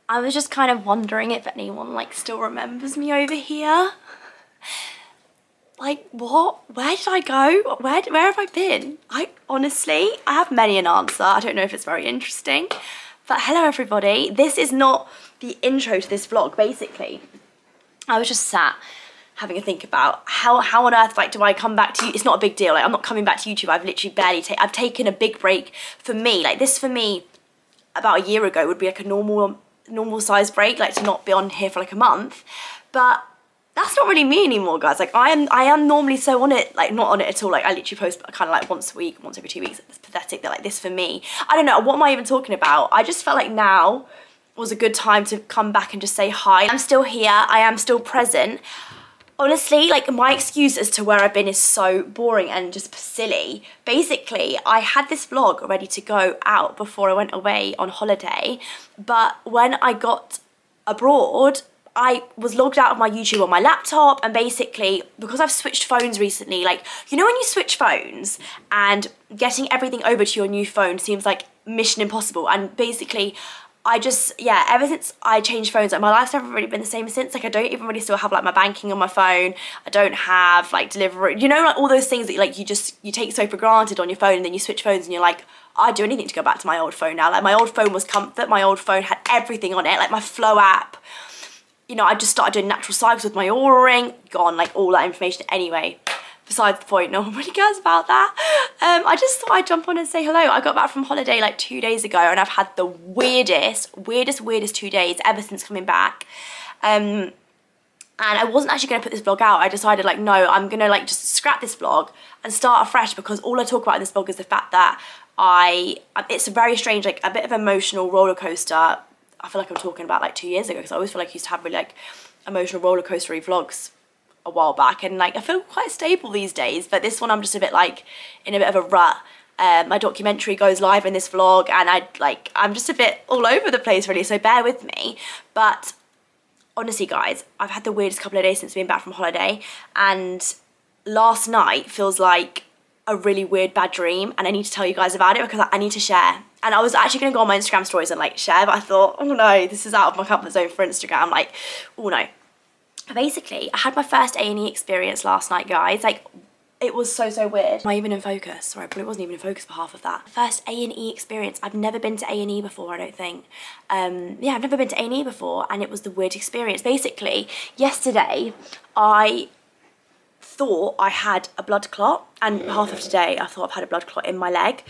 I was just kind of wondering if anyone like still remembers me over here. Like, what? Where did I go? Where have I been? Honestly, I have many an answer. I don't know if it's very interesting. But hello everybody. This is not the intro to this vlog, basically. I was just sat having a think about how on earth like do I come back to you. It's not a big deal. Like, I'm not coming back to YouTube. I've literally I've taken a big break for me. Like this for me about a year ago would be like a normal size break, like to not be on here for like a month. But that's not really me anymore, guys. Like I am normally so on it, like not on it at all. Like I literally post kind of like once a week, once every 2 weeks. It's pathetic that like this for me. I don't know, what am I even talking about? I just felt like now was a good time to come back and just say hi. I'm still here, I am still present. Honestly, like my excuse as to where I've been is so boring and just silly. Basically, I had this vlog ready to go out before I went away on holiday, but when I got abroad, I was logged out of my YouTube on my laptop, and basically, because I've switched phones recently, like, you know when you switch phones and getting everything over to your new phone seems like mission impossible, and basically, yeah, ever since I changed phones, like my life's never really been the same since. Like I don't even really still have like my banking on my phone. I don't have like delivery, you know, like all those things that like you take so for granted on your phone, and then you switch phones and you're like, I'd do anything to go back to my old phone now. Like my old phone was comfort, my old phone had everything on it, like my Flow app. You know, I just started doing natural cycles with my Aura ring, gone, like all that information. Anyway, besides the point, no one really cares about that. I just thought I'd jump on and say hello. I got back from holiday like 2 days ago, and I've had the weirdest 2 days ever since coming back. And I wasn't actually going to put this vlog out. I decided like, no, I'm going to like just scrap this vlog and start afresh, because all I talk about in this vlog is the fact that it's a very strange, like a bit of emotional roller coaster. I feel like I'm talking about like 2 years ago, because I always feel like I used to have really like emotional roller coastery vlogs a while back, and like I feel quite stable these days, but this one I'm just a bit like in a bit of a rut. My documentary goes live in this vlog, and I'm just a bit all over the place really, so bear with me. But honestly guys, I've had the weirdest couple of days since being back from holiday, and last night feels like a really weird bad dream, and I need to tell you guys about it because I need to share. And I was actually going to go on my Instagram stories and like share, but I thought, oh no, this is out of my comfort zone for Instagram. Like, oh no. Basically, I had my first A&E experience last night, guys. Like, it was so weird. Am I even in focus? Sorry, I probably wasn't even in focus for half of that. First A&E experience. I've never been to A&E before, I don't think. Yeah, I've never been to A&E before, and it was the weird experience. Basically, yesterday, I thought I had a blood clot, and half of today I thought I've had a blood clot in my leg.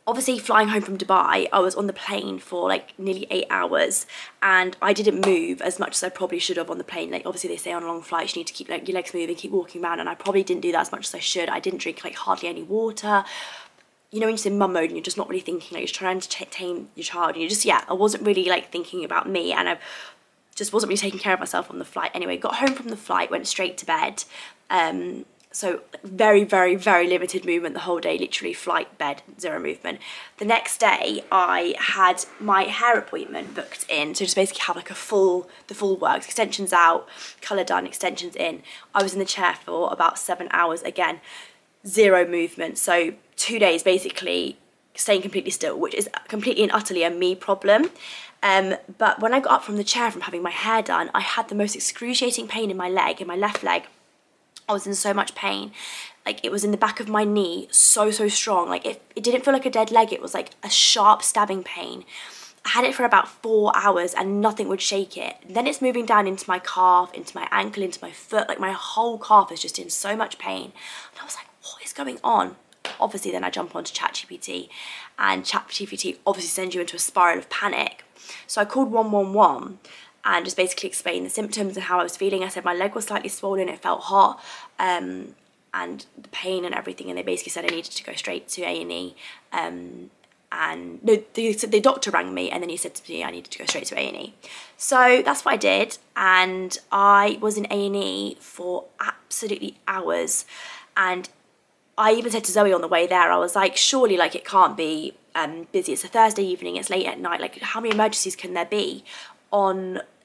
Obviously flying home from Dubai, I was on the plane for like nearly 8 hours, and I didn't move as much as I probably should have on the plane. Like obviously they say on a long flight you need to keep like your legs moving, keep walking around, and I probably didn't do that as much as I should. I didn't drink like hardly any water. You know when you're in mum mode and you're just not really thinking, like you're trying to tame your child, and you're just, yeah, I wasn't really like thinking about me, and I just wasn't really taking care of myself on the flight. Anyway, got home from the flight, went straight to bed. So very limited movement the whole day, literally flight, bed, zero movement. The next day I had my hair appointment booked in, so just basically have like the full works, extensions out, colour done, extensions in. I was in the chair for about 7 hours, again, zero movement. So 2 days basically staying completely still, which is completely and utterly a me problem. But when I got up from the chair from having my hair done, I had the most excruciating pain in my leg, in my left leg. I was in so much pain. Like it was in the back of my knee, so strong. Like it didn't feel like a dead leg, it was like a sharp stabbing pain. I had it for about 4 hours and nothing would shake it. Then it's moving down into my calf, into my ankle, into my foot. Like my whole calf is just in so much pain. And I was like, what is going on? Obviously then I jump onto ChatGPT, and ChatGPT obviously sends you into a spiral of panic. So I called 111 and just basically explained the symptoms and how I was feeling. I said my leg was slightly swollen, it felt hot, and the pain and everything, and they basically said I needed to go straight to A&E. And no, the doctor rang me, and then he said to me I needed to go straight to A&E. So that's what I did, and I was in A&E for absolutely hours. And I even said to Zoe on the way there, I was like, surely like it can't be busy. It's a Thursday evening, it's late at night, like how many emergencies can there be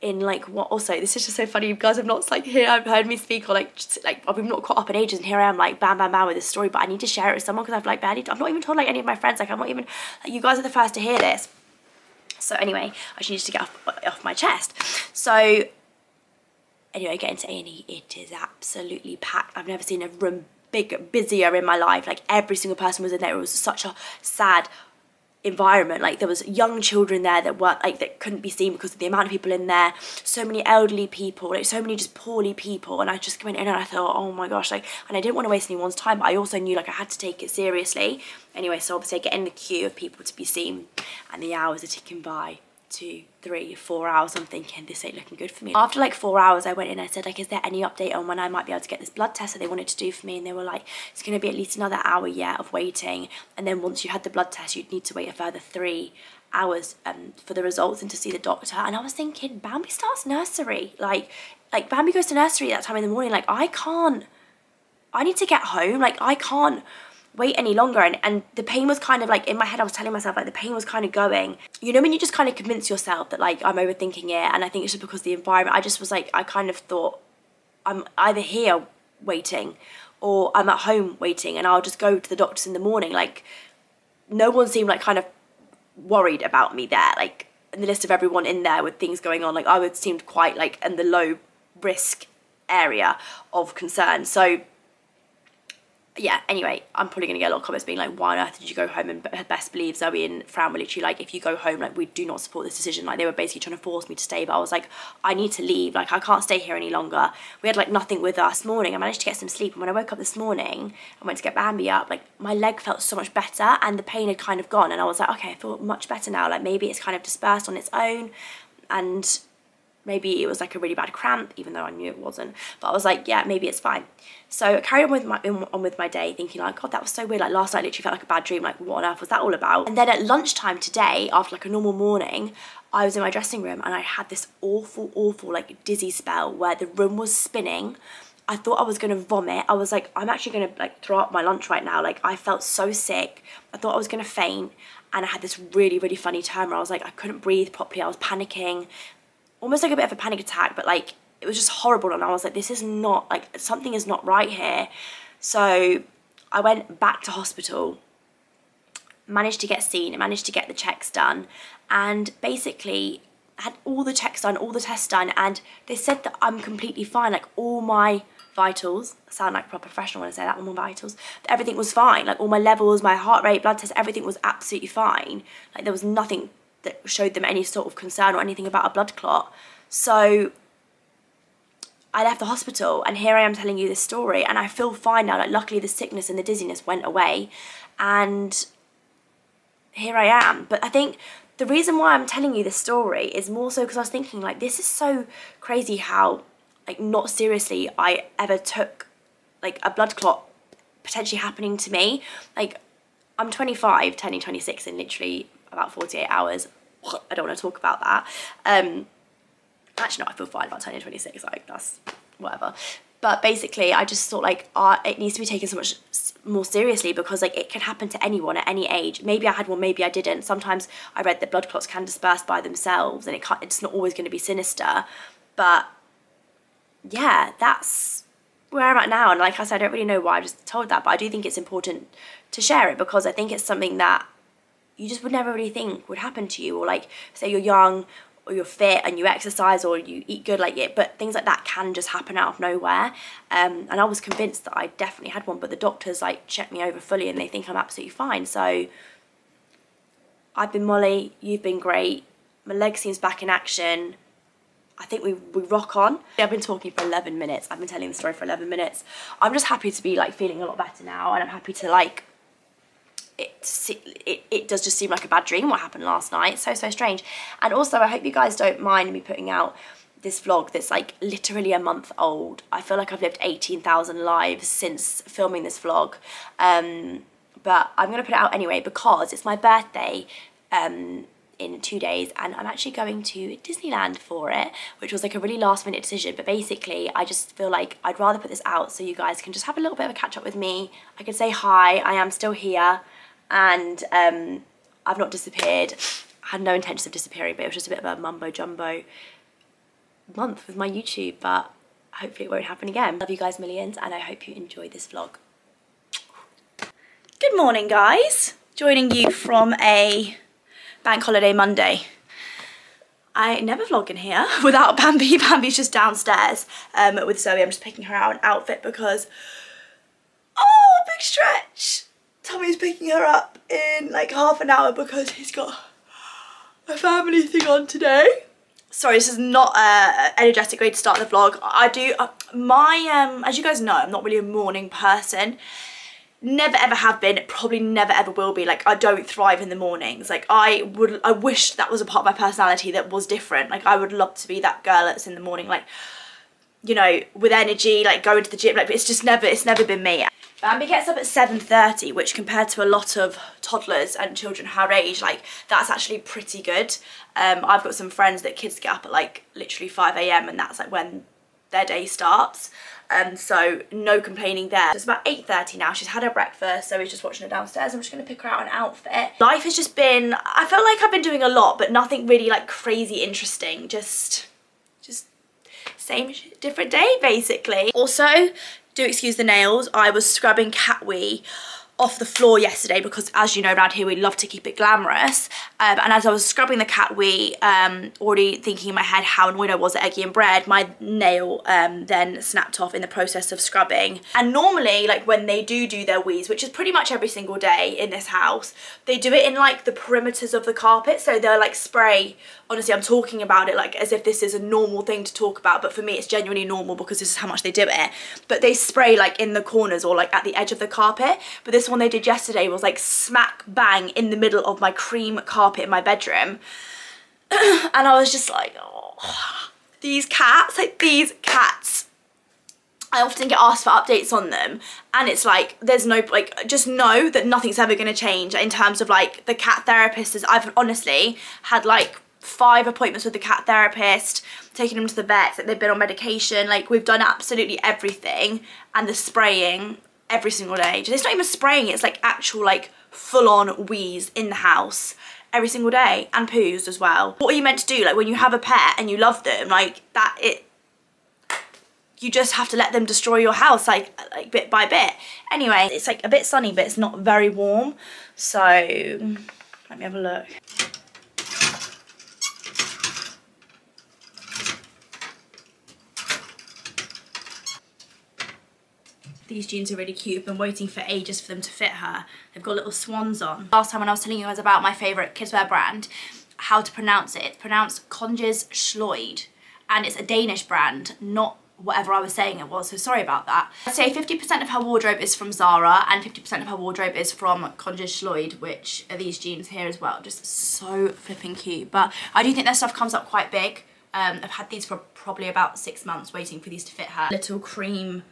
in like what? Also, this is just so funny, you guys have not like I've heard me speak, or like just, like we've not caught up in ages, and here I am like bam with this story, but I need to share it with someone because I've like I've not even told like any of my friends, like I'm not even, like you guys are the first to hear this. So anyway, I just needed to get off my chest. So anyway, getting to A&E, it is absolutely packed. I've never seen a room busier in my life. Like every single person was in there. It was such a sad environment. Like there was young children there that weren't, like, that couldn't be seen because of the amount of people in there. So many elderly people, like so many just poorly people. And I just went in and I thought, oh my gosh, like, and I didn't want to waste anyone's time, but I also knew like I had to take it seriously. Anyway, so obviously I get in the queue of people to be seen, and the hours are ticking by. 2, 3, 4 hours. I'm thinking this ain't looking good for me. After like 4 hours, I went in and I said, like, is there any update on when I might be able to get this blood test that they wanted to do for me? And they were like, it's going to be at least another hour yet of waiting, and then once you had the blood test you'd need to wait a further 3 hours for the results and to see the doctor. And I was thinking, Bambi starts nursery, like Bambi goes to nursery that time in the morning. Like I need to get home. Like I can't wait any longer. And the pain was kind of like, in my head I was telling myself, like, the pain was kind of going, you know, when you just kind of convince yourself that like I'm overthinking it, and I think it's just because of the environment. I just was like, I kind of thought I'm either here waiting or I'm at home waiting, and I'll just go to the doctors in the morning. Like no one seemed like kind of worried about me there, like in the list of everyone in there with things going on. Like I would seemed quite like in the low risk area of concern. So yeah, anyway, I'm probably going to get a lot of comments being like, why on earth did you go home? And best believe Zoe and Fran were literally like, if you go home, like, we do not support this decision. Like, they were basically trying to force me to stay, but I was like, I need to leave. Like, I can't stay here any longer. We had like nothing with us this morning. I managed to get some sleep, and when I woke up this morning and went to get Bambi up, like my leg felt so much better and the pain had kind of gone, and I was like, okay, I feel much better now. Like maybe it's kind of dispersed on its own, and maybe it was like a really bad cramp, even though I knew it wasn't. But I was like, yeah, maybe it's fine. So I carried on with my day, thinking like, God, that was so weird. Like last night literally felt like a bad dream. Like what on earth was that all about? And then at lunchtime today, after like a normal morning, I was in my dressing room and I had this awful like dizzy spell where the room was spinning. I thought I was going to vomit. I was like, I'm actually going to like throw up my lunch right now. Like I felt so sick. I thought I was going to faint. And I had this really funny time where I was like, I couldn't breathe properly. I was panicking. Almost like a bit of a panic attack, but like it was just horrible. And I was like, this is not, like, something is not right here. So I went back to hospital, managed to get seen, managed to get the checks done, and basically had all the checks done, all the tests done, and they said that I'm completely fine. Like all my vitals, I sound like a proper professional when I say that, all my vitals, everything was fine. Like all my levels, my heart rate, blood test, everything was absolutely fine. Like there was nothing that showed them any sort of concern or anything about a blood clot. So I left the hospital, and here I am telling you this story, and I feel fine now. Like luckily the sickness and the dizziness went away, and here I am. But I think the reason why I'm telling you this story is more so because I was thinking, like, this is so crazy how, like, not seriously I ever took like a blood clot potentially happening to me. Like I'm 25, turning 26 in literally about 48 hours. I don't want to talk about that. Actually, no, I feel fine about turning 26. Like, that's whatever. But basically, I just thought, like, it needs to be taken so much more seriously, because, like, it can happen to anyone at any age. Maybe I had one, maybe I didn't. Sometimes I read that blood clots can disperse by themselves, and it's not always going to be sinister. But, yeah, that's where I'm at now. And like I said, I don't really know why I just told that, but I do think it's important to share it, because I think it's something that you just would never really think would happen to you. Or like, say you're young or you're fit and you exercise or you eat good, like it, but things like that can just happen out of nowhere. And I was convinced that I definitely had one, but the doctors like checked me over fully and they think I'm absolutely fine. So I've been Molly, you've been great. My leg seems back in action. I think we rock on. I've been talking for 11 minutes. I've been telling the story for 11 minutes. I'm just happy to be like feeling a lot better now, and I'm happy to like, it does just seem like a bad dream what happened last night. So strange. And also I hope you guys don't mind me putting out this vlog that's like literally a month old. I feel like I've lived 18,000 lives since filming this vlog, but I'm gonna put it out anyway because it's my birthday in 2 days, and I'm actually going to Disneyland for it, which was like a really last minute decision. But basically I just feel like I'd rather put this out so you guys can just have a little bit of a catch up with me. I can say hi, I am still here, and I've not disappeared. I had no intentions of disappearing, but it was just a bit of a mumbo jumbo month with my YouTube, but hopefully it won't happen again. Love you guys millions, and I hope you enjoyed this vlog. Good morning guys, joining you from a bank holiday Monday. I never vlog in here without Bambi. Bambi's just downstairs with Zoe. I'm just picking her out an outfit because, oh, big stretch. Tommy's picking her up in like half an hour because he's got a family thing on today. Sorry, this is not an energetic way to start the vlog. I do, as you guys know, I'm not really a morning person. Never ever have been, probably never ever will be. Like, I don't thrive in the mornings. Like, I wish that was a part of my personality that was different. Like, I would love to be that girl that's in the morning, like, you know, with energy, like going to the gym. Like, but it's never been me. Bambi gets up at 7:30, which compared to a lot of toddlers and children her age, like, that's actually pretty good. I've got some friends that kids get up at like literally 5 AM and that's like when their day starts. So no complaining there. It's about 8:30 now. She's had her breakfast, so we're just watching her downstairs. I'm just going to pick her out an outfit. Life has just been, I feel like I've been doing a lot, but nothing really like crazy interesting. Just same different day basically. Also, do excuse the nails. I was scrubbing cat wee off the floor yesterday because, as you know, around here we love to keep it glamorous, and as I was scrubbing the cat wee, already thinking in my head how annoyed I was at Eggy and Bread, my nail then snapped off in the process of scrubbing. And normally, like, when they do their wees, which is pretty much every single day in this house, they do it in like the perimeters of the carpet, so they'll like spray. Honestly, I'm talking about it like as if this is a normal thing to talk about, but for me it's genuinely normal because this is how much they do it. But they spray like in the corners or like at the edge of the carpet. But this one they did yesterday was like smack bang in the middle of my cream carpet in my bedroom. And I was just like, oh, these cats, like these cats. I often get asked for updates on them, and it's like, there's no, like, just know that nothing's ever going to change in terms of like the cat therapist. I've honestly had like 5 appointments with the cat therapist, taking them to the vet, that they've been on medication, like we've done absolutely everything, and the spraying every single day. It's not even spraying, it's like actual like full-on wheeze in the house every single day, and poos as well. What are you meant to do? Like, when you have a pet and you love them, like that, you just have to let them destroy your house like bit by bit. Anyway, it's like a bit sunny, but it's not very warm, so let me have a look. These jeans are really cute. I've been waiting for ages for them to fit her. They've got little swans on. Last time when I was telling you guys about my favourite kidswear brand, how to pronounce it, it's pronounced Kongens Sløjd, and it's a Danish brand, not whatever I was saying it was, so sorry about that. I'd say 50% of her wardrobe is from Zara and 50% of her wardrobe is from Kongens Sløjd, which are these jeans here as well. Just so flipping cute. But I do think their stuff comes up quite big. I've had these for probably about 6 months waiting for these to fit her. Little cream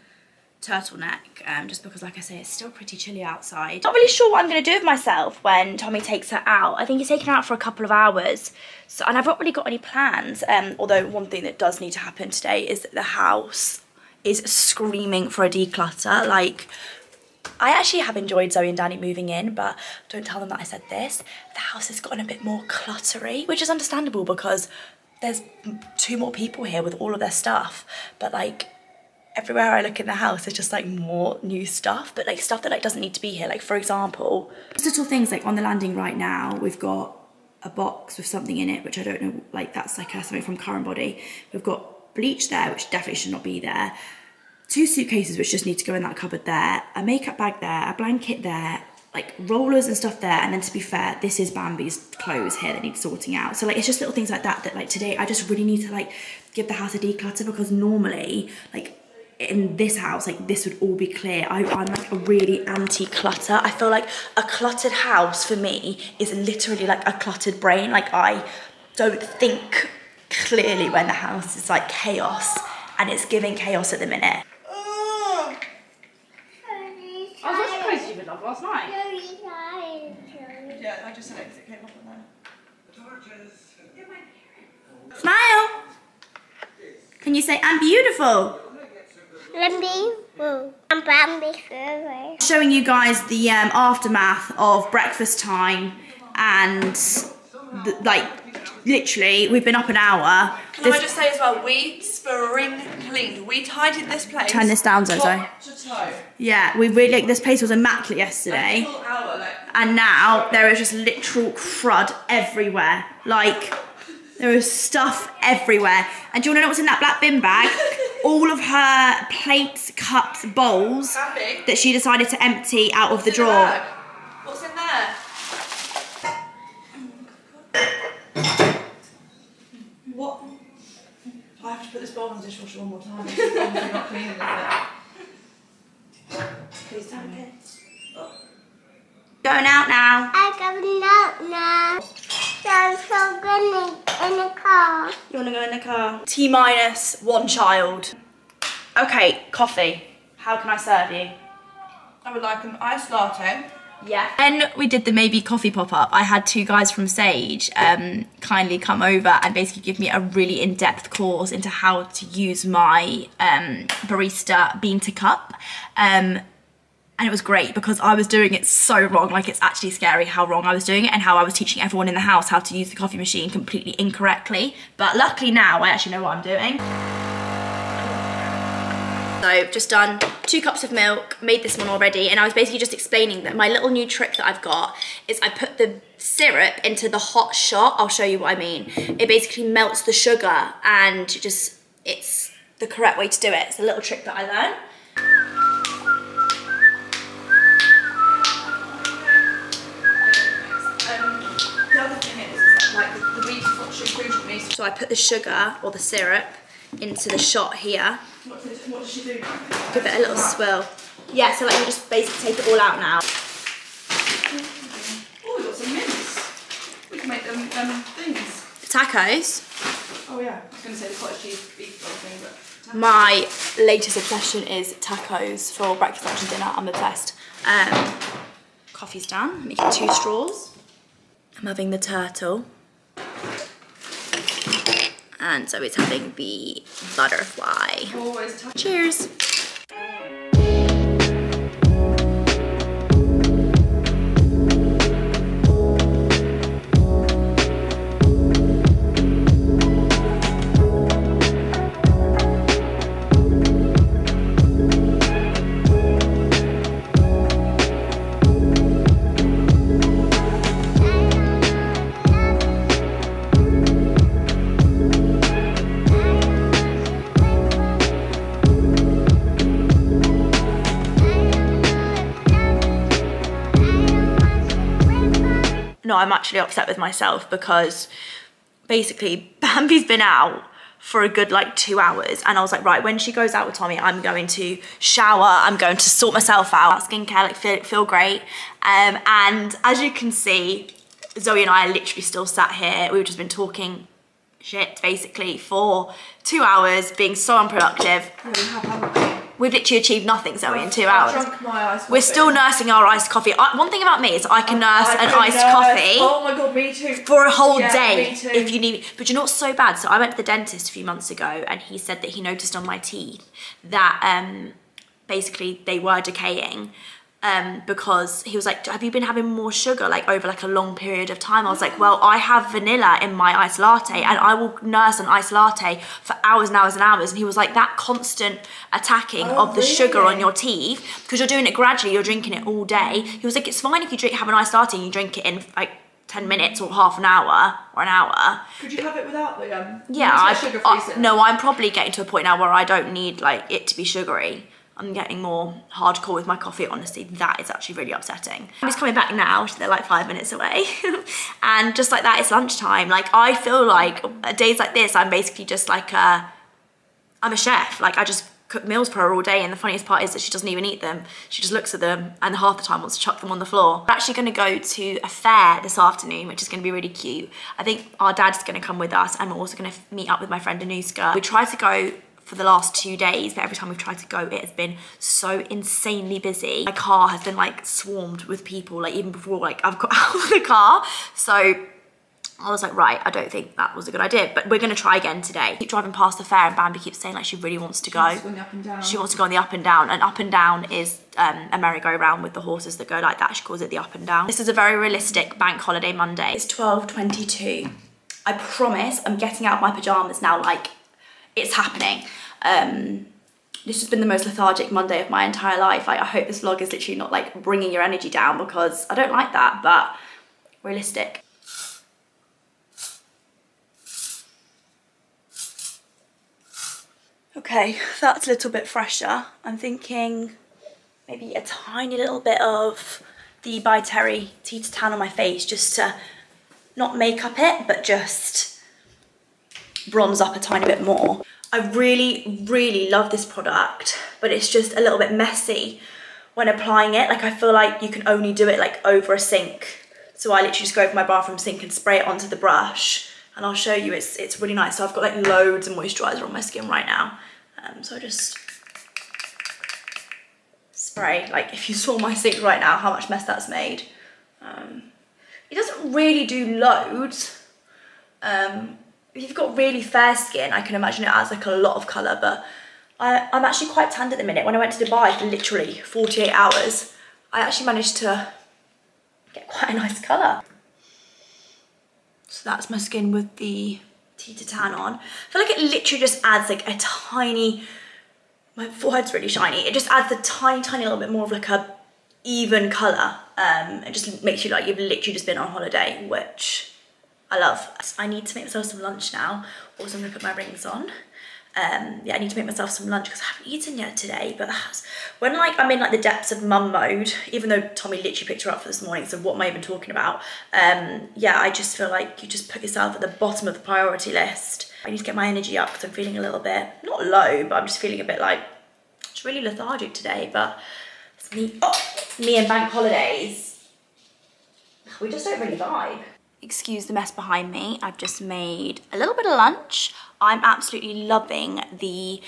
turtleneck, just because, like I say, it's still pretty chilly outside. Not really sure what I'm going to do with myself when Tommy takes her out. I think he's taken her out for a couple of hours, so, and I've not really got any plans, although one thing that does need to happen today is that the house is screaming for a declutter. Like, I actually have enjoyed Zoe and Danny moving in, but don't tell them that I said this. The house has gotten a bit more cluttery, which is understandable because there's 2 more people here with all of their stuff, but like, everywhere I look in the house, there's just like more new stuff, but like stuff that like doesn't need to be here. Like, for example, little things like on the landing right now, we've got a box with something in it, which I don't know, like that's like something from Current Body. We've got bleach there, which definitely should not be there. 2 suitcases, which just need to go in that cupboard there. A makeup bag there, a blanket there, like rollers and stuff there. And then, to be fair, this is Bambi's clothes here that need sorting out. So like, it's just little things like that that like today I just really need to like give the house a declutter, because normally like in this house, like this would all be clear. I'm like a really anti-clutter. I feel like a cluttered house for me is literally like a cluttered brain. Like, I don't think clearly when the house is like chaos, and it's giving chaos at the minute. I was watching Crazy Stupid Love last night. Yeah, I just said it because it came up on there. Smile! Can you say, I'm beautiful? I'm Bambi. Showing you guys the aftermath of breakfast time, and like literally we've been up an hour. Can I just say as well, we spring cleaned. We tidied this place. Turn this down, Zozo. Top to toe. Yeah, we really, like, this place was immaculate yesterday. A full hour, like. And now there is just literal crud everywhere. Like, There was stuff everywhere. And do you want to know what's in that black bin bag? All of her plates, cups, bowls that she decided to empty out of the drawer. What's in there? What? I have to put this bowl in the dishwasher one more time. I'm not cleaning it. Please tell me. Going out now. I'm going out now. I'm so good in the car. You want to go in the car? T-1 child. Okay, coffee. How can I serve you? I would like an iced latte. Yeah. When we did the Maybe Coffee pop-up, I had 2 guys from Sage kindly come over and basically give me a really in-depth course into how to use my barista bean to cup. And it was great because I was doing it so wrong. Like, it's actually scary how wrong I was doing it and how I was teaching everyone in the house how to use the coffee machine completely incorrectly. But luckily now I actually know what I'm doing. So just done 2 cups of milk, made this one already, and I was basically just explaining that my little new trick that I've got is I put the syrup into the hot shot. I'll show you what I mean. It basically melts the sugar and just, it's the correct way to do it. It's a little trick that I learned. So I put the sugar or the syrup into the shot here. What does she do? Give it a little swirl. Yeah, so like you just basically take it all out now. Oh, we've got some mince. We can make them things. Tacos. Oh yeah, I was going to say the cottage cheese beef thing, but... My latest obsession is tacos for breakfast, lunch and dinner. I'm obsessed. Coffee's done. I'm making 2 straws. I'm having the turtle. And Zoe's having the butterfly. Always. Cheers. No, I'm actually upset with myself because basically Bambi's been out for a good like 2 hours and I was like, right, when she goes out with Tommy, I'm going to shower, I'm going to sort myself out, skincare, like feel great. And as you can see, Zoe and I are literally still sat here. We've just been talking shit basically for 2 hours, being so unproductive. We've literally achieved nothing, Zoe, in 2 hours. Drunk my iced coffee. We're still nursing our iced coffee. One thing about me is I can nurse an iced coffee. Oh my god, me too. For a whole day, me too. if you need. But you know what's so bad? So I went to the dentist a few months ago, and he said that he noticed on my teeth that basically they were decaying. Because he was like, have you been having more sugar like over like a long period of time? I was like, well, I have vanilla in my iced latte and I will nurse an iced latte for hours and hours and hours. And he was like, that constant attacking of the sugar on your teeth, because you're doing it gradually, you're drinking it all day. He was like, it's fine if you have an iced latte and you drink it in like 10 minutes or half an hour or an hour. Could you have it without the yeah, no, I'm probably getting to a point now where I don't need like it to be sugary. I'm getting more hardcore with my coffee, honestly. That is actually really upsetting. I'm just coming back now, they're like 5 minutes away. And just like that, it's lunchtime. Like, I feel like days like this, I'm basically just like I'm a chef. Like, I just cook meals for her all day, and the funniest part is that she doesn't even eat them. She just looks at them and half the time wants to chuck them on the floor. We're actually gonna go to a fair this afternoon, which is gonna be really cute. I think our dad's gonna come with us, and we're also gonna meet up with my friend Anuska. We tried to go for the last 2 days, but every time we've tried to go, it has been so insanely busy. My car has been like swarmed with people, like even before like I've got out of the car. So I was like, right, I don't think that was a good idea, but we're gonna try again today. Keep driving past the fair and Bambi keeps saying like she really wants to go. She wants to go on the up and down. She wants to go on the up and down, and up and down is a merry-go-round with the horses that go like that. She calls it the up and down. This is a very realistic bank holiday Monday. It's 12:22. I promise I'm getting out of my pajamas now, like it's happening. This has been the most lethargic Monday of my entire life. Like, I hope this vlog is literally not like bringing your energy down, because I don't like that, but realistic. Okay, that's a little bit fresher. I'm thinking maybe a tiny little bit of the By Terry Tea to Tan on my face, just to not make up it, but just bronze up a tiny bit more. I really, really love this product, but it's just a little bit messy when applying it. Like, I feel like you can only do it like over a sink. So I literally just go over my bathroom sink and spray it onto the brush. And I'll show you, it's really nice. So I've got like loads of moisturiser on my skin right now. So I just spray. Like, if you saw my sink right now, how much mess that's made. It doesn't really do loads. If you've got really fair skin, I can imagine it adds like a lot of colour, but I'm actually quite tanned at the minute. When I went to Dubai for literally 48 hours, I actually managed to get quite a nice colour. So that's my skin with the Tea to Tan on. I feel like it literally just adds like a tiny, my forehead's really shiny, it just adds a tiny little bit more of like a even colour. It just makes you like you've literally just been on holiday, which I love. I need to make myself some lunch now. Also, I'm gonna put my rings on. Yeah, I need to make myself some lunch because I haven't eaten yet today. But when like I'm in like the depths of mum mode, even though Tommy literally picked her up for this morning, so what am I even talking about? Yeah, I just feel like you just put yourself at the bottom of the priority list. I need to get my energy up because I'm feeling a little bit, not low, but I'm just feeling a bit like, it's really lethargic today. But it's me and bank holidays, we just don't really vibe. Excuse the mess behind me. I've just made a little bit of lunch. I'm absolutely loving the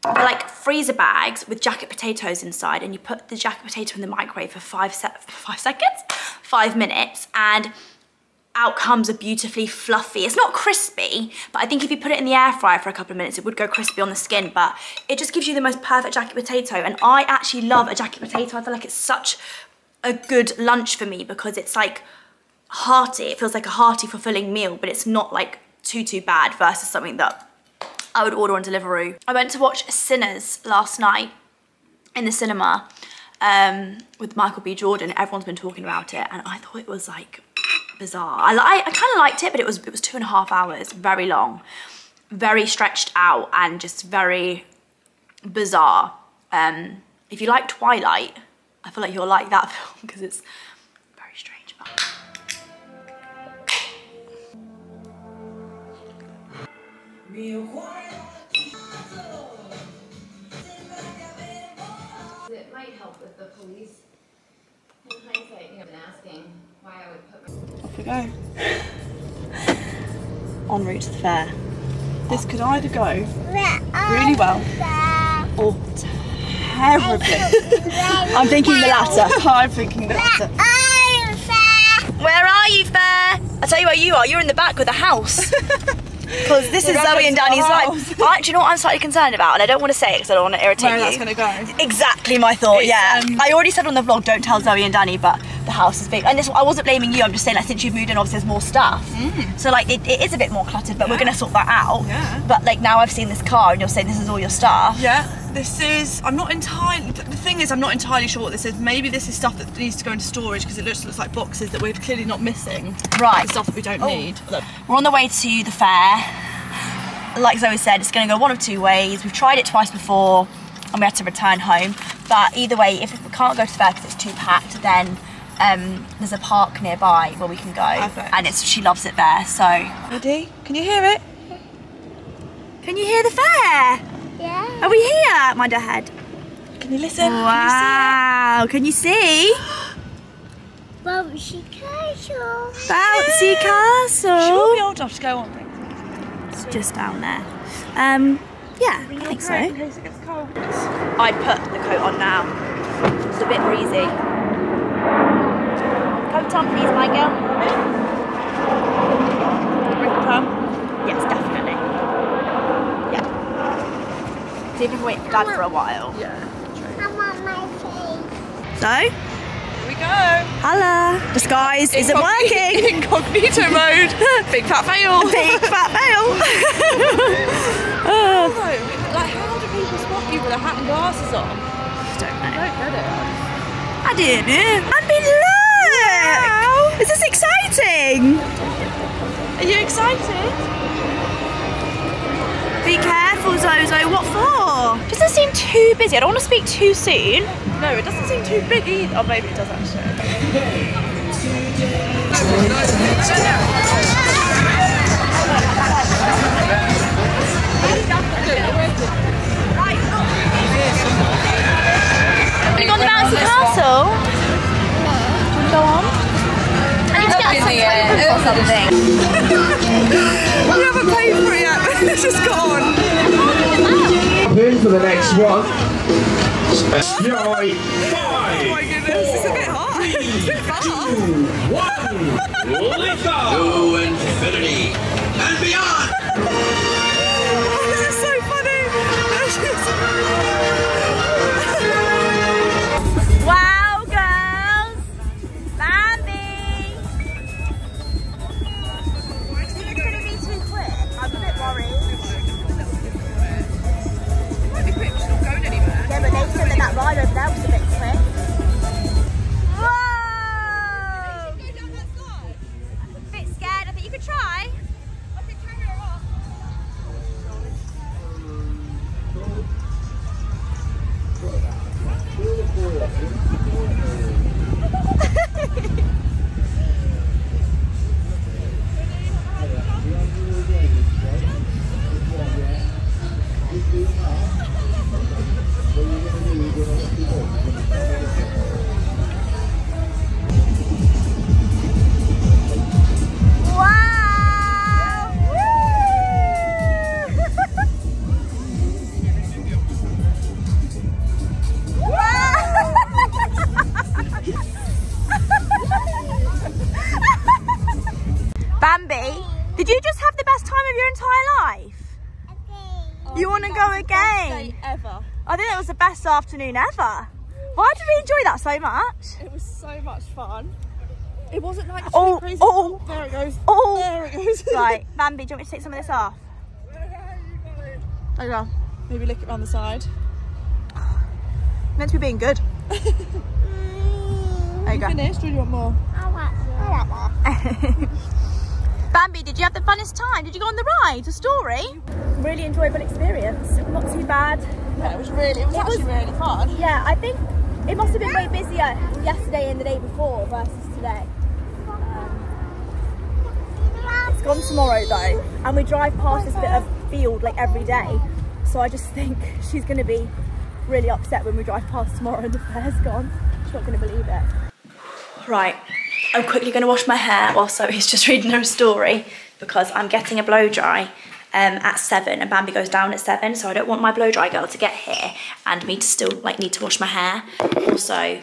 like freezer bags with jacket potatoes inside, and you put the jacket potato in the microwave for 5 minutes, and out comes a beautifully fluffy, it's not crispy, but I think if you put it in the air fryer for a couple of minutes, it would go crispy on the skin, but it just gives you the most perfect jacket potato. And I actually love a jacket potato. I feel like it's such a good lunch for me because it's like hearty. It feels like a hearty, fulfilling meal, but it's not like too bad versus something that I would order on Deliveroo. I went to watch Sinners last night in the cinema with Michael B. Jordan. Everyone's been talking about it, and I thought it was like bizarre. I kind of liked it, but it was 2.5 hours, very long, very stretched out, and just very bizarre. If you like Twilight, I feel like you'll like that film because it's very strange. It might help with the police. In hindsight, you know, asking why I would put. Off we go. En route to the fair. This could either go really well or terribly. I'm thinking the latter. I'm thinking the latter. Where are you, Fair? I'll tell you where you are. You're in the back with the house. Because this is Zoe and Danny's life. Do you know what I'm slightly concerned about? And I don't want to say it because I don't want to irritate Where you. that's going to go. Exactly my thought, yeah. I already said on the vlog, don't tell Zoe and Danny, but the house is big. And this, I wasn't blaming you, I'm just saying like since you've moved in, obviously there's more stuff. So like it is a bit more cluttered, but we're going to sort that out. Yeah. But like now I've seen this car and you're saying this is all your stuff. Yeah, this is, I'm not entirely, the thing is I'm not entirely sure what this is. Maybe this is stuff that needs to go into storage because it looks like boxes that we're clearly not missing. Right. The stuff that we don't need. We're on the way to the fair. Like Zoe said, it's going to go one of two ways. We've tried it twice before and we had to return home. But either way, if we can't go to the fair because it's too packed, then there's a park nearby where we can go. Perfect. And she loves it there, so. Ready? Can you hear it? Can you hear the fair? Yeah. Are we here? Mind her head. Can you listen? Wow, can you see? Bouncy castle. Bouncy castle. She'll be old enough to go on. It's just down there. Yeah, I think so. In case it gets cold. I'd put the coat on now. It's a bit breezy. Coat on, please, my girl. Bring the prom? Yes, definitely. Yeah. So even if we wait for Dad for a while. Yeah. I want my face. So, Here we go. hello. Disguise isn't working. Incognito mode. Big fat fail. Big fat fail. Like, how do people spot you with a hat and glasses on? I don't know. I don't get it. I didn't know. I mean, look! Is this exciting? Are you excited? Be careful, Zozo, what for? Doesn't seem too busy. I don't want to speak too soon. No, it doesn't seem too big either. Oh, maybe it does actually. Have you gone to Bouncy Castle? Do you want to go on? I need to get some token or something. We haven't paid for it yet, but it's just gone. In for the next one. Joy, Oh my goodness, it's a bit hot. It's a bit far. 2, 1, lift off. To infinity and beyond. This is so funny. Wow, girls! Bambi! Do you think it's going to be too quick? I'm a bit worried. Might be quick, she's not going anywhere. Yeah, but they said that ride over there was a bit quick. Whoa! A bit scared. I think you could try. I can carry her up. Wow! Bambi, did you just have the best time of your entire life? You want to go again? Ever. I think it was the best afternoon ever. Why did we enjoy that so much? It was so much fun. It wasn't like Oh, crazy. oh, There it goes. oh. There it goes. Right, Bambi, do you want me to take some of this off? There you go. Maybe lick it around the side. Meant to be being good. There you go. Finished, or do you want more? I want more. Bambi, did you have the funnest time? Did you go on the ride, a story? Really enjoyable experience. Not too bad. Yeah, it was actually really fun. Yeah, I think it must have been way busier yesterday and the day before versus today. It's gone tomorrow though, and we drive past this bit of field like every day. So I just think she's going to be really upset when we drive past tomorrow and the fair's gone. She's not going to believe it. Right, I'm quickly going to wash my hair while Zoe's just reading her story because I'm getting a blow dry at 7 and Bambi goes down at 7, so I don't want my blow dry girl to get here and me to still like need to wash my hair. Also,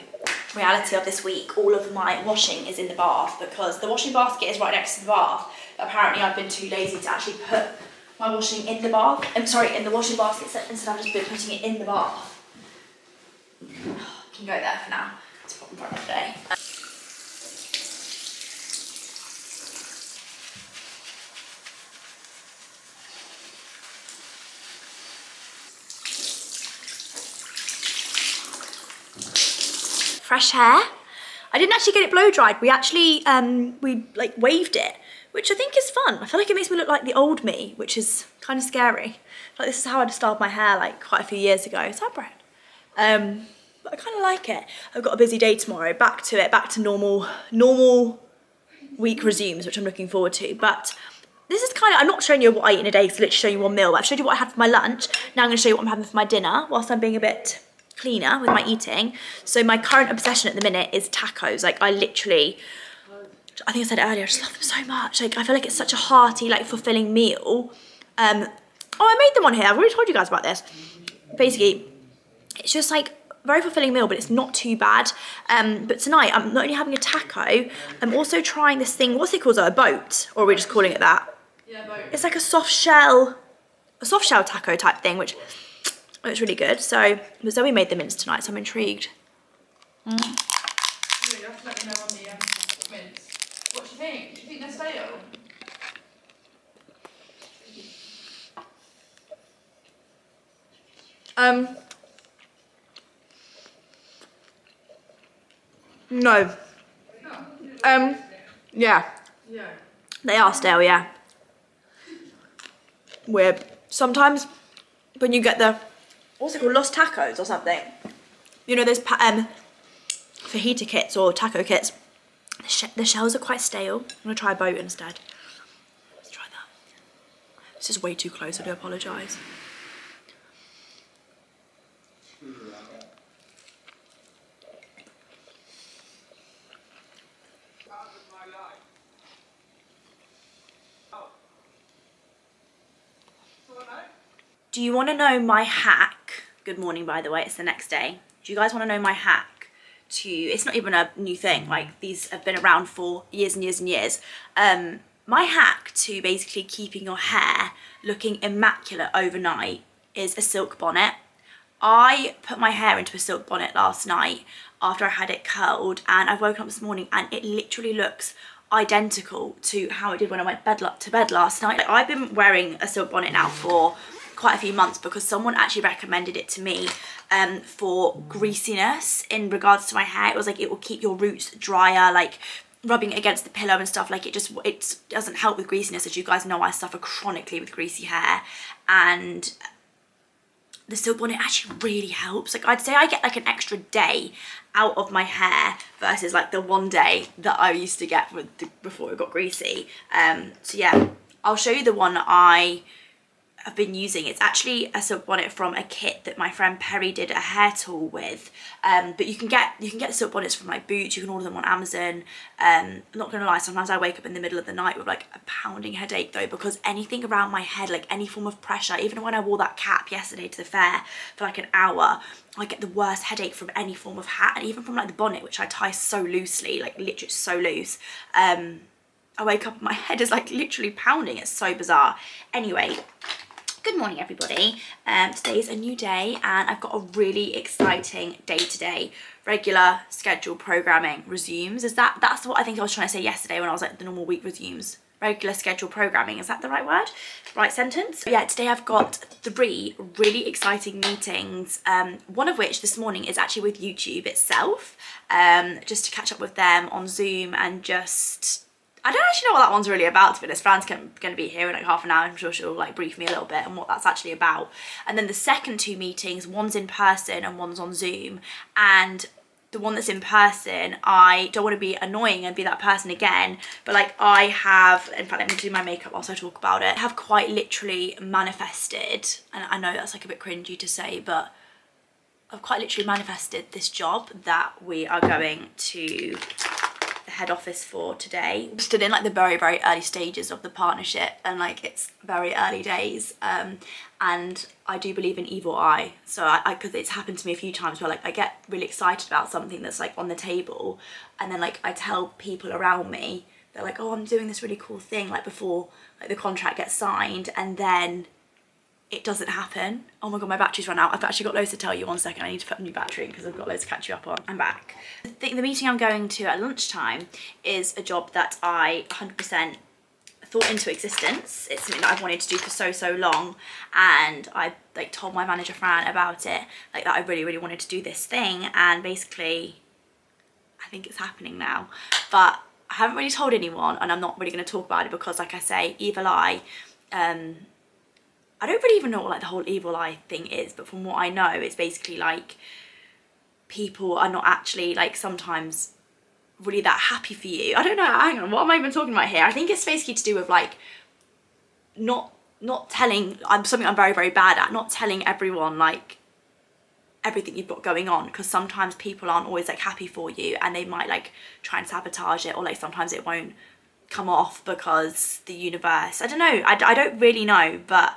reality of this week, all of my washing is in the bath because the washing basket is right next to the bath. But apparently I've been too lazy to actually put my washing in the bath. I'm sorry, in the washing basket instead I've just been putting it in the bath. Can go there for now. It's a problem for another day. Fresh hair. I didn't actually get it blow dried. We actually we like waved it, which I think is fun. I feel like it makes me look like the old me, which is kind of scary. Like this is how I styled my hair like quite a few years ago. Is that bread? But I kind of like it. I've got a busy day tomorrow. Back to it. Back to normal week resumes, which I'm looking forward to. But this is kind of, I'm not showing you what I eat in a day because I literally show you one meal. But I've showed you what I had for my lunch. Now I'm going to show you what I'm having for my dinner whilst I'm being a bit cleaner with my eating. So my current obsession at the minute is tacos. Like I think I said earlier, I just love them so much. Like I feel like it's such a hearty, like fulfilling meal. Oh, I made them on here. I've already told you guys about this. Basically, it's just like a very fulfilling meal, but it's not too bad. But tonight, I'm not only having a taco, I'm also trying this thing. What's it called? A boat, or are we just calling it that? Yeah, boat. It's like a soft shell taco type thing, which it's really good. So, but Zoe made the mince tonight, so I'm intrigued. You have to let me know on the mince. What do you think? Do you think they're stale? No. Yeah. Yeah. They are stale, yeah. Weird. Sometimes when you get the, what's it called, Los Tacos or something. You know those fajita kits or taco kits. The shells are quite stale. I'm gonna try a boat instead. Let's try that. This is way too close, I do apologise. Do you want to know my hack? Good morning, by the way, it's the next day. Do you guys want to know my hack to, it's not even a new thing, like these have been around for years and years and years. My hack to basically keeping your hair looking immaculate overnight is a silk bonnet. I put my hair into a silk bonnet last night after I had it curled, and I woke up this morning and it literally looks identical to how it did when I went to bed last night. Like, I've been wearing a silk bonnet now for quite a few months because someone actually recommended it to me for greasiness in regards to my hair. It was like, it will keep your roots drier, like rubbing it against the pillow and stuff. Like, it doesn't help with greasiness. As you guys know, I suffer chronically with greasy hair, and the silk bonnet actually really helps. Like, I'd say I get like an extra day out of my hair versus like the one day that I used to get before it got greasy. So yeah, I'll show you the one I have been using. It's actually a silk bonnet from a kit that my friend Perry did a hair tool with, but you can get the silk bonnets from like Boots. You can order them on Amazon. I'm not gonna lie, sometimes I wake up in the middle of the night with like a pounding headache though, because anything around my head, like any form of pressure, even when I wore that cap yesterday to the fair for like an hour, I get the worst headache from any form of hat, and even from like the bonnet, which I tie so loosely, like literally so loose. I wake up and my head is like literally pounding. It's so bizarre. Anyway, good morning everybody. Today's a new day and I've got a really exciting day today. Regular scheduled programming resumes. That's what I think I was trying to say yesterday when I was like, the normal week resumes. Regular scheduled programming, is that the right word? Right sentence? Yeah, today I've got 3 really exciting meetings, one of which this morning is actually with YouTube itself, just to catch up with them on Zoom and just, I don't actually know what that one's really about, to be honest. Fran's going to be here in like half an hour. I'm sure she'll like brief me a little bit on what that's actually about. And then the second 2 meetings, one's in person and one's on Zoom. And the one that's in person, I don't want to be annoying and be that person again, but like I have, in fact, let me do my makeup whilst I talk about it. I have quite literally manifested, and I know that's like a bit cringy to say, but I've quite literally manifested this job that we are going to the head office for today. We're still in like the very, very early stages of the partnership, and like it's very early days, and I do believe in evil eye. So because it's happened to me a few times where like I get really excited about something that's like on the table, and then like I tell people around me, they're like, oh, I'm doing this really cool thing, like before like the contract gets signed, and then it doesn't happen. Oh my god, my battery's run out. I've actually got loads to tell you. 1 second, I need to put a new battery in because I've got loads to catch you up on. I'm back. The meeting I'm going to at lunchtime is a job that I 100% thought into existence. It's something that I've wanted to do for so long, and I like told my manager Fran about it, like that I really wanted to do this thing, and basically I think it's happening now. But I haven't really told anyone, and I'm not really going to talk about it because, like I say, evil eye, I don't really even know what like the whole evil eye thing is, but from what I know, it's basically like people are not actually like sometimes really that happy for you. I don't know, hang on, what am I even talking about here? I think it's basically to do with like not telling, something I'm very bad at, not telling everyone like everything you've got going on, because sometimes people aren't always like happy for you, and they might like try and sabotage it, or like sometimes it won't come off because the universe, I don't know, I don't really know, but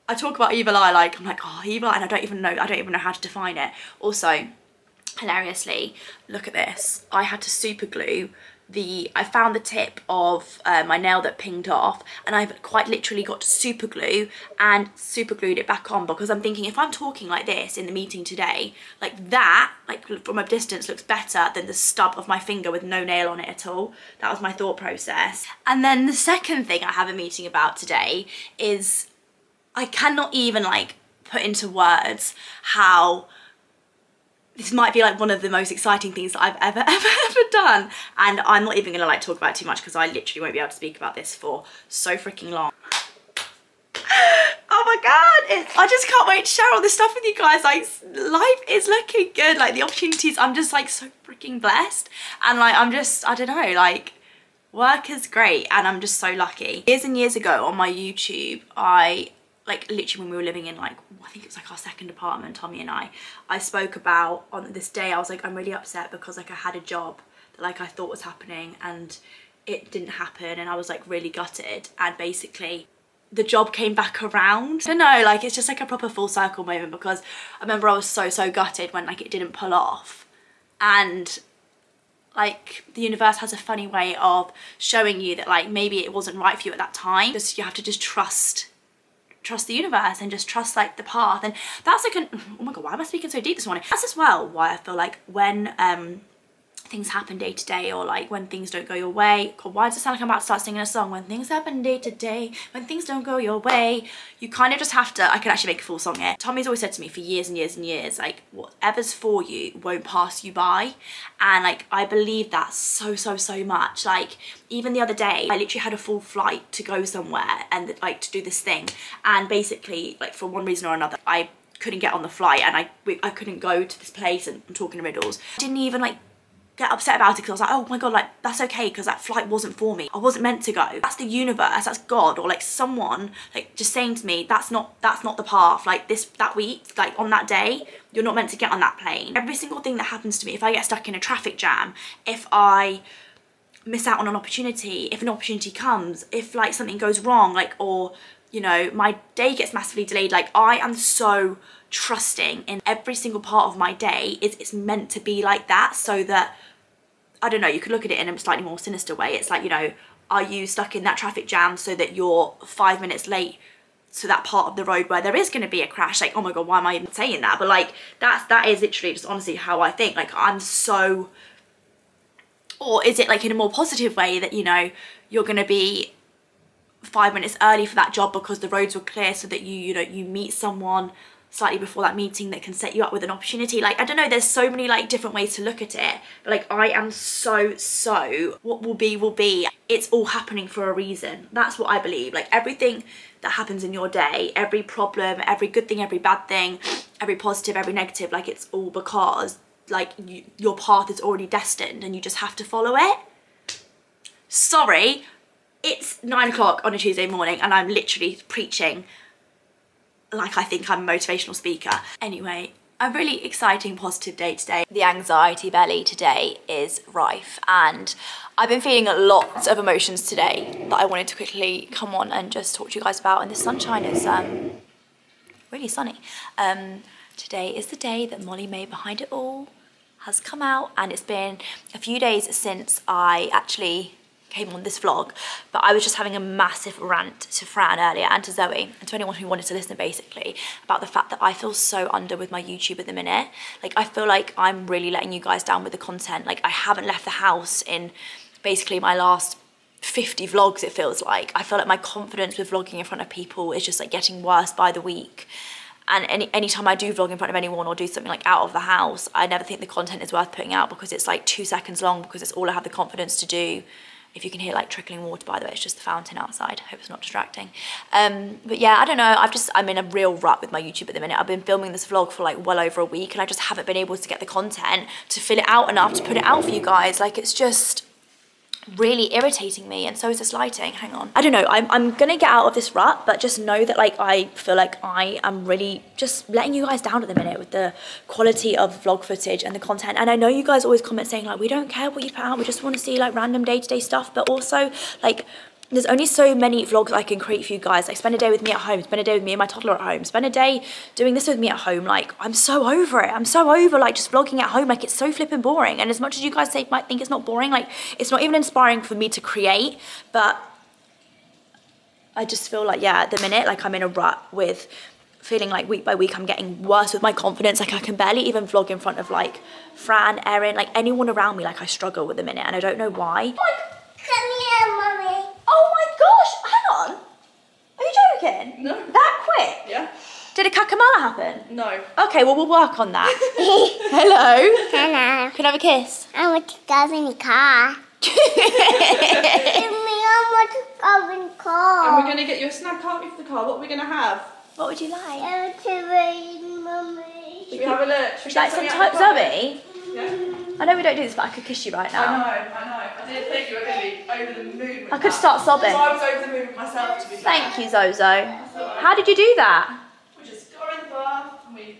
I talk about evil eye like I'm like, oh, evil eye, and I don't even know how to define it. Also, hilariously, look at this. I had to super glue I found the tip of my nail that pinged off, and I've quite literally got to super glue and super glued it back on, because I'm thinking if I'm talking like this in the meeting today, like that, like from a distance looks better than the stub of my finger with no nail on it at all. That was my thought process. And then the second thing I have a meeting about today is I cannot even like put into words how this might be like one of the most exciting things that I've ever done, and I'm not even gonna like talk about it too much because I literally won't be able to speak about this for so freaking long. Oh my god, I just can't wait to share all this stuff with you guys. Like, life is looking good. Like, the opportunities, I'm just like so freaking blessed. And like, I'm just, I don't know, like, work is great and I'm just so lucky. Years and years ago on my YouTube, like literally when we were living in like, I think it was like our second apartment, Tommy and I spoke about on this day, I was like, I'm really upset because like I had a job that like I thought was happening and it didn't happen, and I was like really gutted, and basically the job came back around. I don't know, like it's just like a proper full circle moment, because I remember I was so gutted when like it didn't pull off, and like the universe has a funny way of showing you that like maybe it wasn't right for you at that time. Just you have to just trust the universe and just trust like the path. And that's like an, oh my god, why am I speaking so deep this morning? That's as well why I feel like when things happen day to day, or like when things don't go your way, god, why does it sound like I'm about to start singing a song? When things happen day to day, when things don't go your way, you kind of just have to, I could actually make a full song here. Tommy's always said to me for years and years and years, like whatever's for you won't pass you by, and like I believe that so much. Like even the other day I literally had a full flight to go somewhere and like to do this thing, and basically like for one reason or another I couldn't get on the flight, and I couldn't go to this place and talking to riddles. I didn't even like get upset about it, because I was like, oh my god, like that's okay, because that flight wasn't for me. I wasn't meant to go. That's the universe, that's God, or like someone like just saying to me, that's not the path. Like that week, like on that day, you're not meant to get on that plane. Every single thing that happens to me, if I get stuck in a traffic jam, if I miss out on an opportunity, if an opportunity comes, if like something goes wrong, like, or you know, my day gets massively delayed, like I am so trusting in every single part of my day. It's meant to be like that, so that, I don't know, you could look at it in a slightly more sinister way. It's like, you know, are you stuck in that traffic jam so that you're 5 minutes late to that part of the road where there is going to be a crash? Like, oh my god, why am I even saying that? But like that is literally just honestly how I think. Like I'm so, or is it like in a more positive way that, you know, you're going to be 5 minutes early for that job because the roads were clear, so that you know, you meet someone slightly before that meeting that can set you up with an opportunity. Like I don't know, there's so many like different ways to look at it, but like I am so what will be. It's all happening for a reason. That's what I believe. Like everything that happens in your day, every problem, every good thing, every bad thing, every positive, every negative, like it's all because like your path is already destined and you just have to follow it. Sorry, it's 9 o'clock on a Tuesday morning and I'm literally preaching like I think I'm a motivational speaker. Anyway, a really exciting, positive day today. The anxiety belly today is rife, and I've been feeling lots of emotions today that I wanted to quickly come on and just talk to you guys about. And the sunshine is really sunny. Today is the day that Mollymae Behind It All has come out, and it's been a few days since I actually came on this vlog, but I was just having a massive rant to Fran earlier, and to Zoe, and to anyone who wanted to listen, basically, about the fact that I feel so under with my YouTube at the minute. Like I feel like I'm really letting you guys down with the content. Like I haven't left the house in basically my last 50 vlogs, it feels like. I feel like my confidence with vlogging in front of people is just like getting worse by the week. And anytime I do vlog in front of anyone or do something like out of the house, I never think the content is worth putting out, because it's like 2 seconds long, because it's all I have the confidence to do. If you can hear like trickling water, by the way, it's just the fountain outside. Hope it's not distracting. But yeah, I don't know. I'm in a real rut with my YouTube at the minute. I've been filming this vlog for like well over a week, and I just haven't been able to get the content to fill it out enough to put it out for you guys. Like it's just really irritating me, and so is this lighting. Hang on. I don't know, I'm gonna get out of this rut, but just know that like I feel like I am really just letting you guys down at the minute with the quality of vlog footage and the content. And I know you guys always comment saying like, we don't care what you put out, we just want to see like random day-to-day stuff, but also like there's only so many vlogs I can create for you guys. Like spend a day with me at home, spend a day with me and my toddler at home, spend a day doing this with me at home. Like I'm so over it. I'm so over like just vlogging at home. Like it's so flipping boring. And as much as you guys might think it's not boring, like it's not even inspiring for me to create. But I just feel like, yeah, at the minute, like I'm in a rut with feeling like week by week I'm getting worse with my confidence. Like I can barely even vlog in front of like Fran, Erin, like anyone around me. Like I struggle with the minute, and I don't know why. Come here, Mommy. Oh my gosh, hang on. Are you joking? No. That quick? Yeah. Did a kakamala happen? No. Okay, well, we'll work on that. Hello. Hello. Can I have a kiss? I want to go in the car. I want to go in the car. And we're going to get you a snack, aren't we, for the car? What are we going to have? What would you like? Mummy. Should we have a look? Would you like some Zoe? Yeah. I know we don't do this, but I could kiss you right now. I know. I didn't think you were going to be over the moon with I could start sobbing. So I was over the moon with myself, to be fair. Thank you, Zozo. How did you do that? We just got her in the bath and we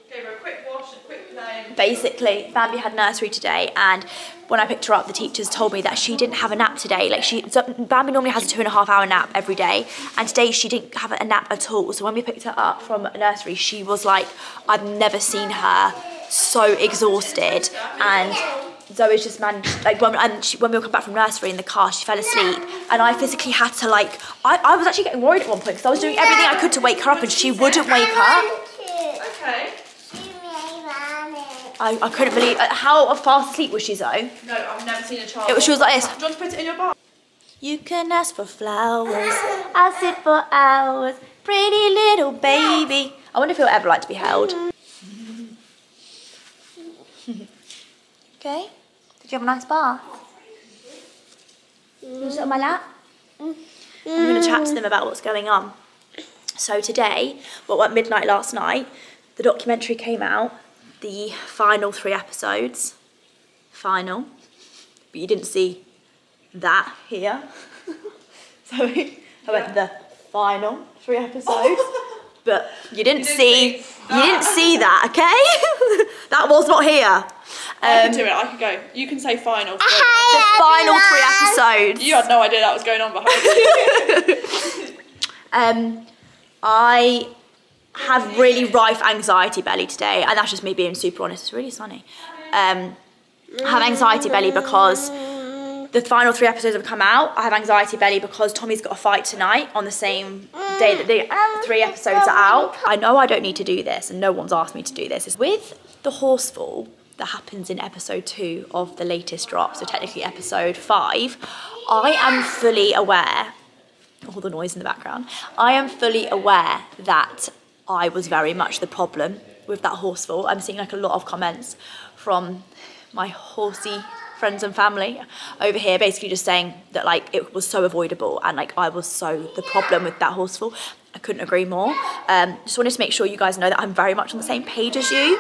gave her a quick wash and a quick play. Basically, Bambi had nursery today, and when I picked her up, the teachers told me that she didn't have a nap today. Like Bambi normally has a 2.5 hour nap every day, and today she didn't have a nap at all. So when we picked her up from nursery, she was like, I've never seen her so exhausted. And Zoe's just managed, like when we were back from nursery in the car, she fell asleep, and I physically had to like, I was actually getting worried at one point because I was doing everything I could to wake her up and she wouldn't wake up. Okay. I couldn't believe, how fast asleep was she, Zoe? No, I've never seen a child. She was like this. Do you want to put it in your bath? You can ask for flowers, I'll sit for hours, pretty little baby. I wonder if he'll ever like to be held. Okay, did you have a nice bath? You want to sit on my lap? I'm going to chat to them about what's going on. So today, well, at midnight last night, the documentary came out, the final 3 episodes. Final. But you didn't see that here. So I went to the final 3 episodes. But you didn't see that, okay? That was not here. I can do it, I can go. You can say final. The final 3 episodes. You had no idea that was going on behind you. I have really rife anxiety belly today, and that's just me being super honest. It's really sunny. I have anxiety belly because the final 3 episodes have come out. I have anxiety belly because Tommy's got a fight tonight on the same day that the 3 episodes are out. I know I don't need to do this, and no one's asked me to do this. It's with the horsefall that happens in episode 2 of the latest drop, so technically episode 5, I am fully aware, all the noise in the background, I am fully aware that I was very much the problem with that horsefall. I'm seeing like a lot of comments from my horsey friends and family over here basically just saying that like it was so avoidable and like I was so the problem with that horsefall. I couldn't agree more. Just wanted to make sure you guys know that I'm very much on the same page as you.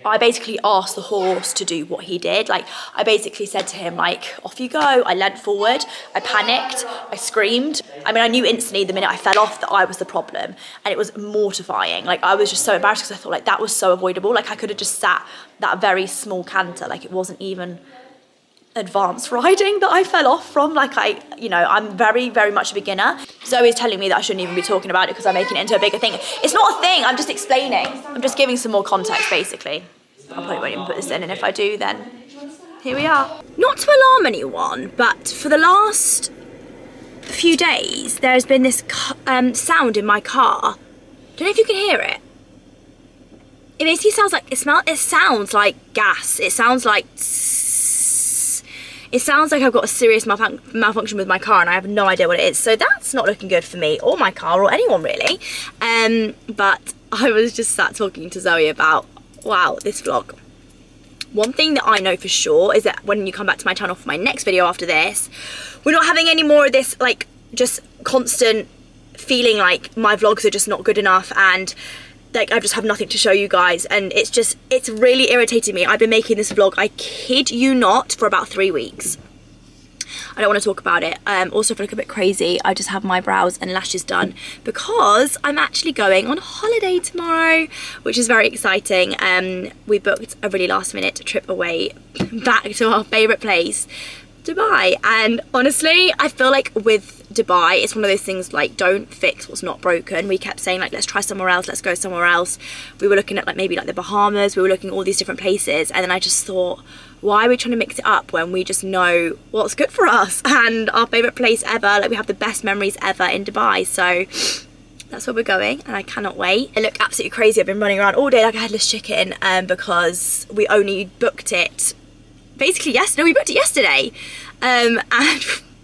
I basically asked the horse to do what he did. Like, I basically said to him, like, off you go. I leant forward, I panicked, I screamed. I mean, I knew instantly the minute I fell off that I was the problem, and it was mortifying. Like, I was just so embarrassed because I thought, like, that was so avoidable. Like, I could have just sat that very small canter. Like, it wasn't even advanced riding that I fell off from. Like, I'm very, very much a beginner. Zoe's telling me that I shouldn't even be talking about it because I'm making it into a bigger thing. It's not a thing, I'm just explaining. I'm just giving some more context, basically. I probably won't even put this in, and if I do, then here we are. Not to alarm anyone, but for the last few days, there's been this sound in my car. Don't know if you can hear it. It basically sounds like, it sounds like gas. It sounds like I've got a serious malfunction with my car and I have no idea what it is. So that's not looking good for me or my car or anyone really. But I was just sat talking to Zoe about, wow, this vlog. One thing that I know for sure is that when you come back to my channel for my next video after this, we're not having any more of this like just constant feeling like my vlogs are just not good enough and like I just have nothing to show you guys, and it's really irritating me. I've been making this vlog, I kid you not, for about 3 weeks. I don't want to talk about it. Also, if I look a bit crazy, I just have my brows and lashes done because I'm actually going on holiday tomorrow, which is very exciting. We booked a really last minute trip away back to our favourite place, Dubai, and honestly I feel like with Dubai it's one of those things like don't fix what's not broken. We kept saying like let's try somewhere else, let's go somewhere else. We were looking at like maybe like the Bahamas, we were looking at all these different places, and then I just thought, why are we trying to mix it up when we just know what's good for us and our favourite place ever, like we have the best memories ever in Dubai. So that's where we're going and I cannot wait. I look absolutely crazy. I've been running around all day like a headless chicken because we only booked it basically yesterday. We booked it yesterday and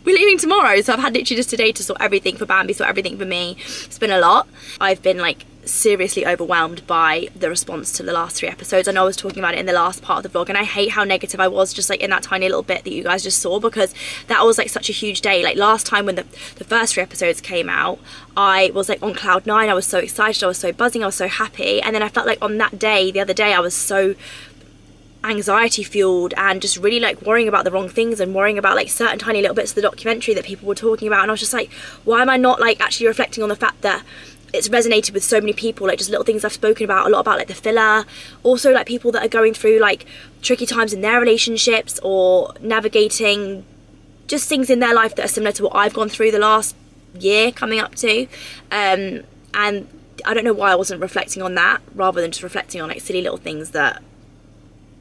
we're leaving tomorrow, so I've had literally just today to sort everything for Bambi, sort everything for me. It's been a lot. I've been like seriously overwhelmed by the response to the last 3 episodes. I know I was talking about it in the last part of the vlog, and I hate how negative I was just like in that tiny little bit that you guys just saw, because that was like such a huge day. Like last time when the first 3 episodes came out, I was like on cloud 9. I was so excited, I was so buzzing, I was so happy, and then I felt like on that day, the other day, I was so anxiety fueled and just really like worrying about the wrong things and worrying about like certain tiny little bits of the documentary that people were talking about, and I was just like, why am I not like actually reflecting on the fact that it's resonated with so many people, like just little things I've spoken about a lot, about like the filler, also like people that are going through like tricky times in their relationships or navigating just things in their life that are similar to what I've gone through the last year coming up to, and I don't know why I wasn't reflecting on that rather than just reflecting on like silly little things that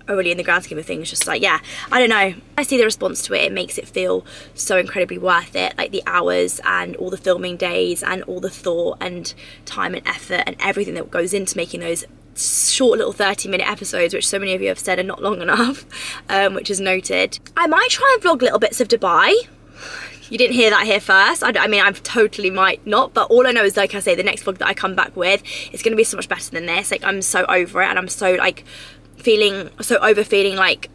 are really in the grand scheme of things just like, yeah, I don't know. I see the response to it, it makes it feel so incredibly worth it, like the hours and all the filming days and all the thought and time and effort and everything that goes into making those short little 30-minute episodes, which so many of you have said are not long enough, which is noted. I might try and vlog little bits of Dubai. You didn't hear that here first. I mean, I totally might not, but all I know is, like I say, the next vlog that I come back with is going to be so much better than this. Like, I'm so over it, and I'm so like feeling like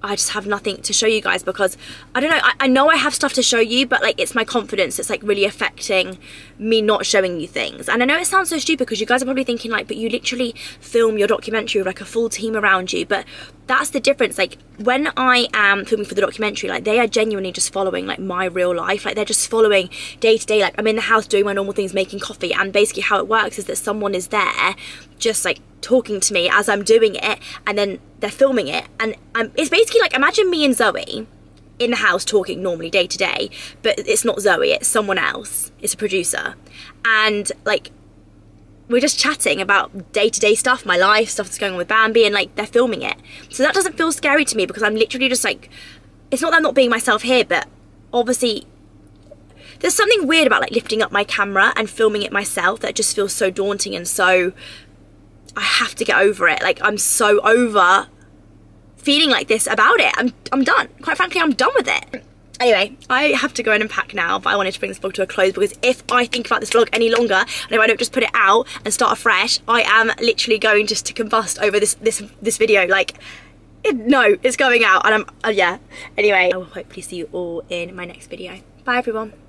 I just have nothing to show you guys, because I don't know, I know I have stuff to show you, but like it's my confidence that's like really affecting me not showing you things. And I know it sounds so stupid because you guys are probably thinking like, but you literally film your documentary with like a full team around you, but that's the difference. Like when I am filming for the documentary, like they are genuinely just following like my real life, like they're just following day to day. Like I'm in the house doing my normal things, making coffee, and basically how it works is that someone is there just like talking to me as I'm doing it, and then they're filming it, and it's basically like, imagine me and Zoe in the house talking normally day to day, but it's not Zoe, it's someone else, it's a producer, and like we're just chatting about day-to-day stuff, my life, stuff that's going on with Bambi, and like they're filming it. So that doesn't feel scary to me, because I'm literally just like, it's not that I'm not being myself here, but obviously there's something weird about like lifting up my camera and filming it myself that just feels so daunting, and so I have to get over it. Like I'm so over feeling like this about it. I'm done. Quite frankly, I'm done with it. Anyway, I have to go in and pack now, but I wanted to bring this vlog to a close, because if I think about this vlog any longer, and if I don't just put it out and start afresh, I am literally going just to combust over this video. Like, no, it's going out, and yeah. Anyway, I will hopefully see you all in my next video. Bye everyone.